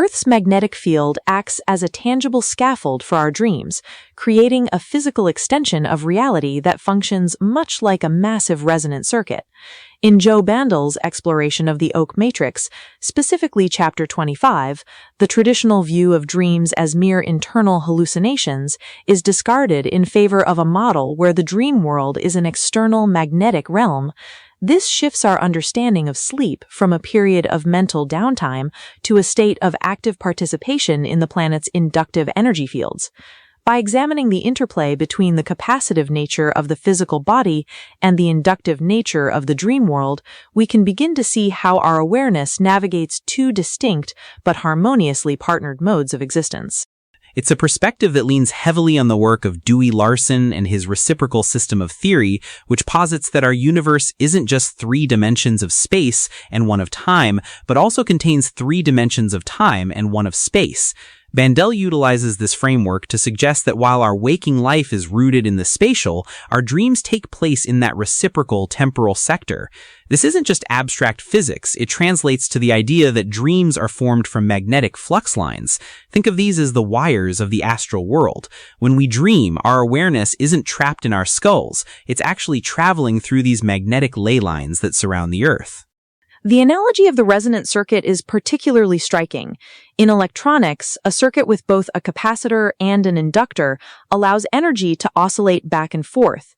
Earth's magnetic field acts as a tangible scaffold for our dreams, creating a physical extension of reality that functions much like a massive resonant circuit. In Joe Bandel's exploration of the Oak Matrix, specifically Chapter 25, the traditional view of dreams as mere internal hallucinations is discarded in favor of a model where the dream world is an external magnetic realm. This shifts our understanding of sleep from a period of mental downtime to a state of active participation in the planet's inductive energy fields. By examining the interplay between the capacitive nature of the physical body and the inductive nature of the dream world, we can begin to see how our awareness navigates two distinct but harmoniously partnered modes of existence. It's a perspective that leans heavily on the work of Dewey Larson and his reciprocal system of theory, which posits that our universe isn't just 3 dimensions of space and 1 of time, but also contains 3 dimensions of time and 1 of space. Bandel utilizes this framework to suggest that while our waking life is rooted in the spatial, our dreams take place in that reciprocal temporal sector. This isn't just abstract physics, it translates to the idea that dreams are formed from magnetic flux lines. Think of these as the wires of the astral world. When we dream, our awareness isn't trapped in our skulls, it's actually traveling through these magnetic ley lines that surround the Earth. The analogy of the resonant circuit is particularly striking. In electronics, a circuit with both a capacitor and an inductor allows energy to oscillate back and forth.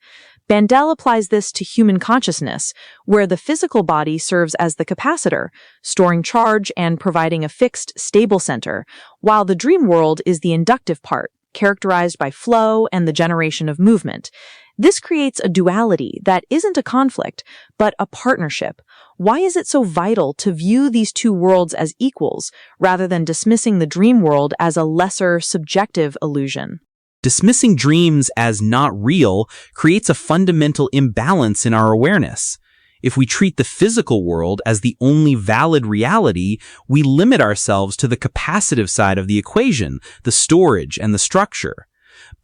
Bandel applies this to human consciousness, where the physical body serves as the capacitor, storing charge and providing a fixed, stable center, while the dream world is the inductive part, characterized by flow and the generation of movement. This creates a duality that isn't a conflict, but a partnership. Why is it so vital to view these two worlds as equals, rather than dismissing the dream world as a lesser, subjective illusion? Dismissing dreams as not real creates a fundamental imbalance in our awareness. If we treat the physical world as the only valid reality, we limit ourselves to the capacitive side of the equation, the storage and the structure.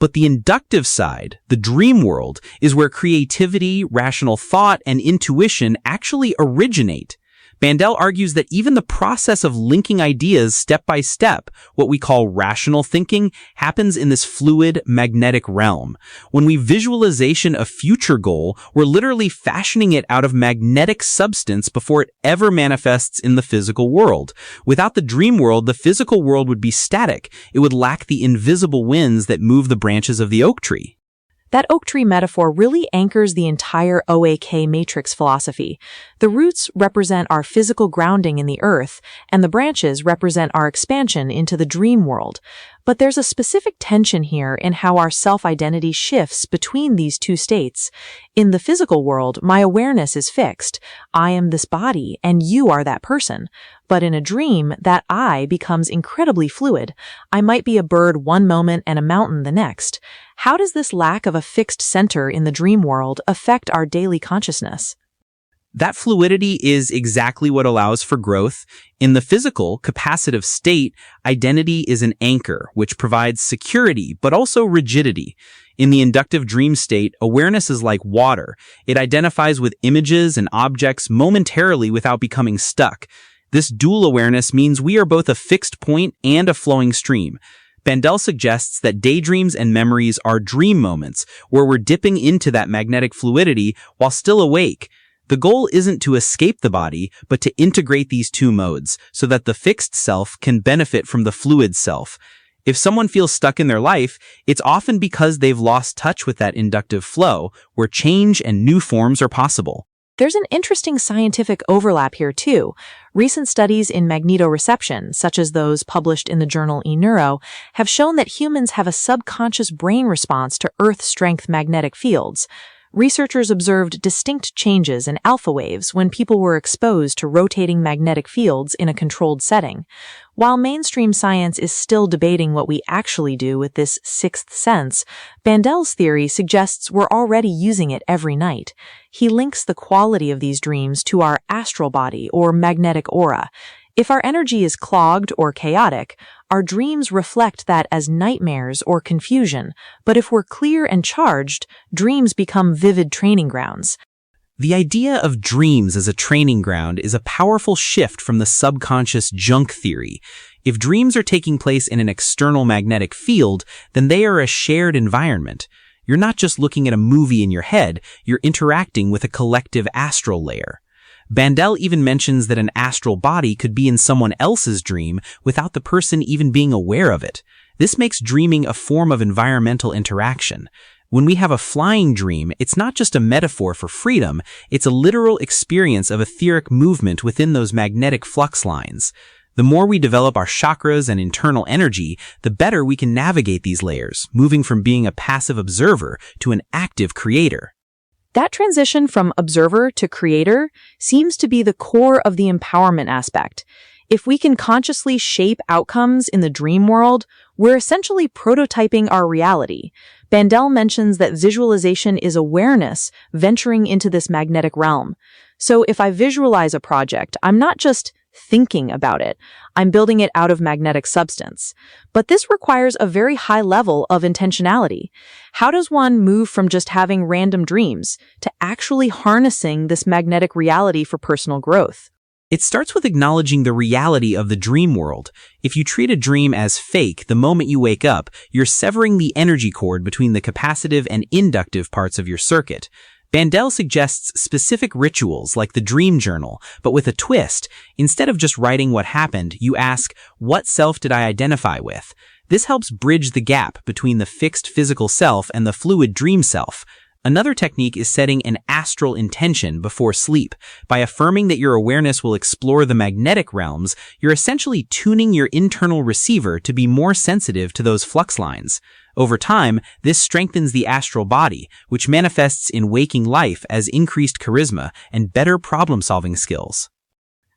But the inductive side, the dream world, is where creativity, rational thought, and intuition actually originate. Bandel argues that even the process of linking ideas step by step, what we call rational thinking, happens in this fluid, magnetic realm. When we visualization a future goal, we're literally fashioning it out of magnetic substance before it ever manifests in the physical world. Without the dream world, the physical world would be static. It would lack the invisible winds that move the branches of the oak tree. That oak tree metaphor really anchors the entire OAK matrix philosophy. The roots represent our physical grounding in the earth, and the branches represent our expansion into the dream world. But there's a specific tension here in how our self-identity shifts between these two states. In the physical world, my awareness is fixed. I am this body, and you are that person. But in a dream, that I becomes incredibly fluid. I might be a bird one moment and a mountain the next. How does this lack of a fixed center in the dream world affect our daily consciousness? That fluidity is exactly what allows for growth. In the physical, capacitive state, identity is an anchor, which provides security, but also rigidity. In the inductive dream state, awareness is like water. It identifies with images and objects momentarily without becoming stuck. This dual awareness means we are both a fixed point and a flowing stream. Bandel suggests that daydreams and memories are dream moments, where we're dipping into that magnetic fluidity while still awake. The goal isn't to escape the body, but to integrate these two modes, so that the fixed self can benefit from the fluid self. If someone feels stuck in their life, it's often because they've lost touch with that inductive flow, where change and new forms are possible. There's an interesting scientific overlap here, too. Recent studies in magnetoreception, such as those published in the journal eNeuro, have shown that humans have a subconscious brain response to Earth-strength magnetic fields. Researchers observed distinct changes in alpha waves when people were exposed to rotating magnetic fields in a controlled setting. While mainstream science is still debating what we actually do with this sixth sense, Bandel's theory suggests we're already using it every night. He links the quality of these dreams to our astral body or magnetic aura. If our energy is clogged or chaotic, our dreams reflect that as nightmares or confusion, but if we're clear and charged, dreams become vivid training grounds. The idea of dreams as a training ground is a powerful shift from the subconscious junk theory. If dreams are taking place in an external magnetic field, then they are a shared environment. You're not just looking at a movie in your head, you're interacting with a collective astral layer. Bandel even mentions that an astral body could be in someone else's dream without the person even being aware of it. This makes dreaming a form of environmental interaction. When we have a flying dream, it's not just a metaphor for freedom, it's a literal experience of etheric movement within those magnetic flux lines. The more we develop our chakras and internal energy, the better we can navigate these layers, moving from being a passive observer to an active creator. That transition from observer to creator seems to be the core of the empowerment aspect. If we can consciously shape outcomes in the dream world, we're essentially prototyping our reality. Bandel mentions that visualization is awareness venturing into this magnetic realm. So if I visualize a project, I'm not just thinking about it, I'm building it out of magnetic substance. But this requires a very high level of intentionality. How does one move from just having random dreams to actually harnessing this magnetic reality for personal growth? It starts with acknowledging the reality of the dream world. If you treat a dream as fake the moment you wake up, you're severing the energy cord between the capacitive and inductive parts of your circuit. Bandel suggests specific rituals like the dream journal, but with a twist. Instead of just writing what happened, you ask, what self did I identify with? This helps bridge the gap between the fixed physical self and the fluid dream self. Another technique is setting an astral intention before sleep. By affirming that your awareness will explore the magnetic realms, you're essentially tuning your internal receiver to be more sensitive to those flux lines. Over time, this strengthens the astral body, which manifests in waking life as increased charisma and better problem-solving skills.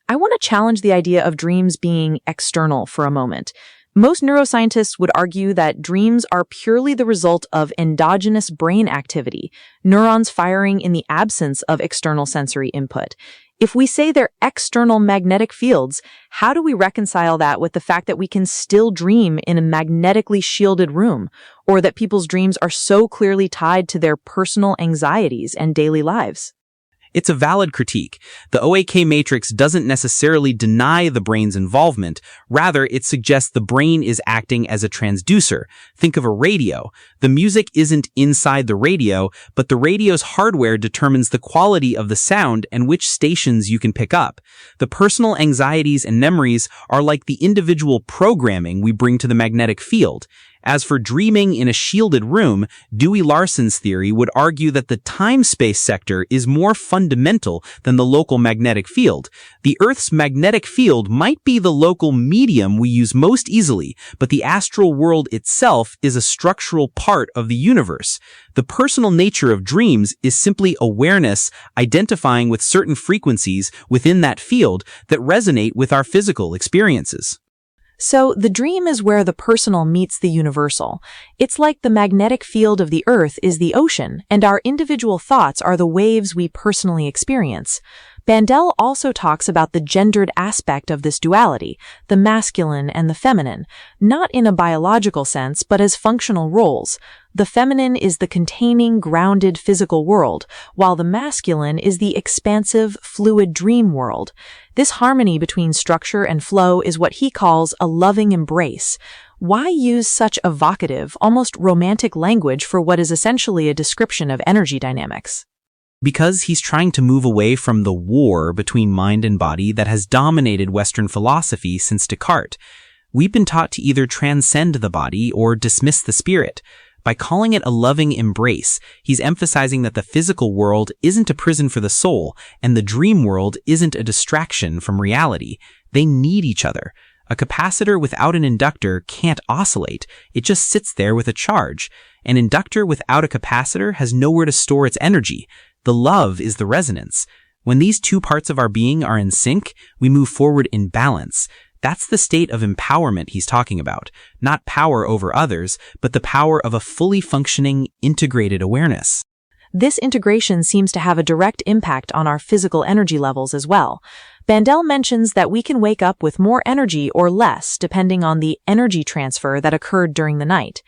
I want to challenge the idea of dreams being external for a moment. Most neuroscientists would argue that dreams are purely the result of endogenous brain activity, neurons firing in the absence of external sensory input. If we say they're external magnetic fields, how do we reconcile that with the fact that we can still dream in a magnetically shielded room, or that people's dreams are so clearly tied to their personal anxieties and daily lives? It's a valid critique. The OAK matrix doesn't necessarily deny the brain's involvement. Rather, it suggests the brain is acting as a transducer. Think of a radio. The music isn't inside the radio, but the radio's hardware determines the quality of the sound and which stations you can pick up. The personal anxieties and memories are like the individual programming we bring to the magnetic field. As for dreaming in a shielded room, Dewey Larson's theory would argue that the time-space sector is more fundamental than the local magnetic field. The Earth's magnetic field might be the local medium we use most easily, but the astral world itself is a structural part of the universe. The personal nature of dreams is simply awareness identifying with certain frequencies within that field that resonate with our physical experiences. So the dream is where the personal meets the universal. It's like the magnetic field of the Earth is the ocean, and our individual thoughts are the waves we personally experience. Bandel also talks about the gendered aspect of this duality, the masculine and the feminine, not in a biological sense, but as functional roles. The feminine is the containing, grounded physical world, while the masculine is the expansive, fluid dream world. This harmony between structure and flow is what he calls a loving embrace. Why use such evocative, almost romantic language for what is essentially a description of energy dynamics? Because he's trying to move away from the war between mind and body that has dominated Western philosophy since Descartes. We've been taught to either transcend the body or dismiss the spirit. By calling it a loving embrace, he's emphasizing that the physical world isn't a prison for the soul, and the dream world isn't a distraction from reality. They need each other. A capacitor without an inductor can't oscillate. It just sits there with a charge. An inductor without a capacitor has nowhere to store its energy. The love is the resonance. When these two parts of our being are in sync, we move forward in balance. That's the state of empowerment he's talking about. Not power over others, but the power of a fully functioning, integrated awareness. This integration seems to have a direct impact on our physical energy levels as well. Bandel mentions that we can wake up with more energy or less depending on the energy transfer that occurred during the night.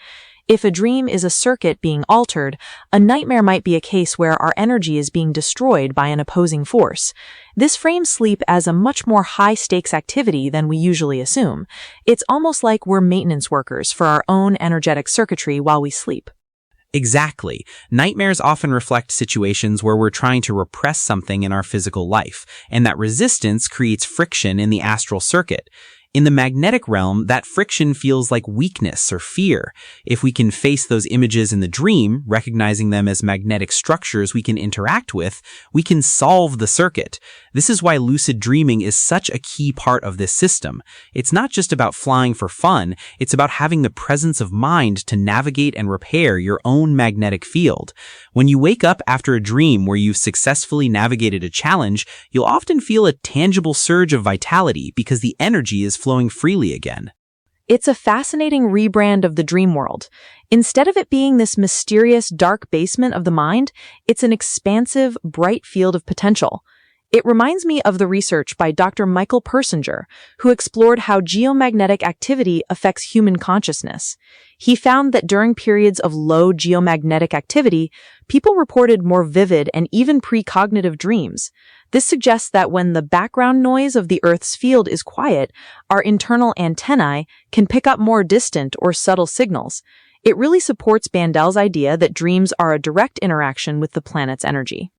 If a dream is a circuit being altered, a nightmare might be a case where our energy is being destroyed by an opposing force. This frames sleep as a much more high-stakes activity than we usually assume. It's almost like we're maintenance workers for our own energetic circuitry while we sleep. Exactly. Nightmares often reflect situations where we're trying to repress something in our physical life, and that resistance creates friction in the astral circuit. In the magnetic realm, that friction feels like weakness or fear. If we can face those images in the dream, recognizing them as magnetic structures we can interact with, we can solve the circuit. This is why lucid dreaming is such a key part of this system. It's not just about flying for fun, it's about having the presence of mind to navigate and repair your own magnetic field. When you wake up after a dream where you've successfully navigated a challenge, you'll often feel a tangible surge of vitality because the energy is flowing freely again. It's a fascinating rebrand of the dream world. Instead of it being this mysterious, dark basement of the mind, it's an expansive, bright field of potential. It reminds me of the research by Dr. Michael Persinger, who explored how geomagnetic activity affects human consciousness. He found that during periods of low geomagnetic activity, people reported more vivid and even precognitive dreams. This suggests that when the background noise of the Earth's field is quiet, our internal antennae can pick up more distant or subtle signals. It really supports Bandel's idea that dreams are a direct interaction with the planet's energy.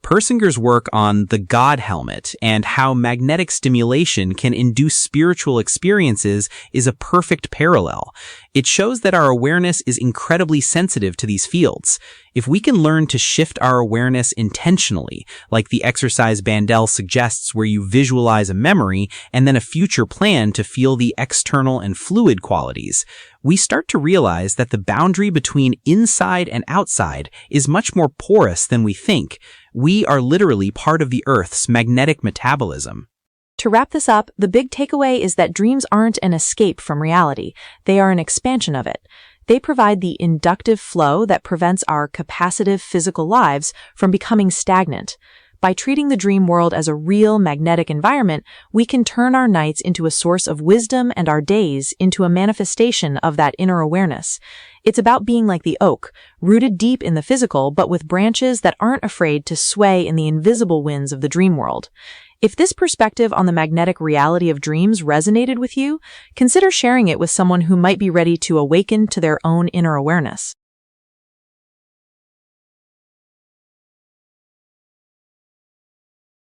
Persinger's work on the God helmet and how magnetic stimulation can induce spiritual experiences is a perfect parallel. It shows that our awareness is incredibly sensitive to these fields. If we can learn to shift our awareness intentionally, like the exercise Bandel suggests where you visualize a memory and then a future plan to feel the external and fluid qualities, we start to realize that the boundary between inside and outside is much more porous than we think. We are literally part of the Earth's magnetic metabolism. To wrap this up, the big takeaway is that dreams aren't an escape from reality. They are an expansion of it. They provide the inductive flow that prevents our capacitive physical lives from becoming stagnant. By treating the dream world as a real magnetic environment, we can turn our nights into a source of wisdom and our days into a manifestation of that inner awareness. It's about being like the oak, rooted deep in the physical, but with branches that aren't afraid to sway in the invisible winds of the dream world. If this perspective on the magnetic reality of dreams resonated with you, consider sharing it with someone who might be ready to awaken to their own inner awareness.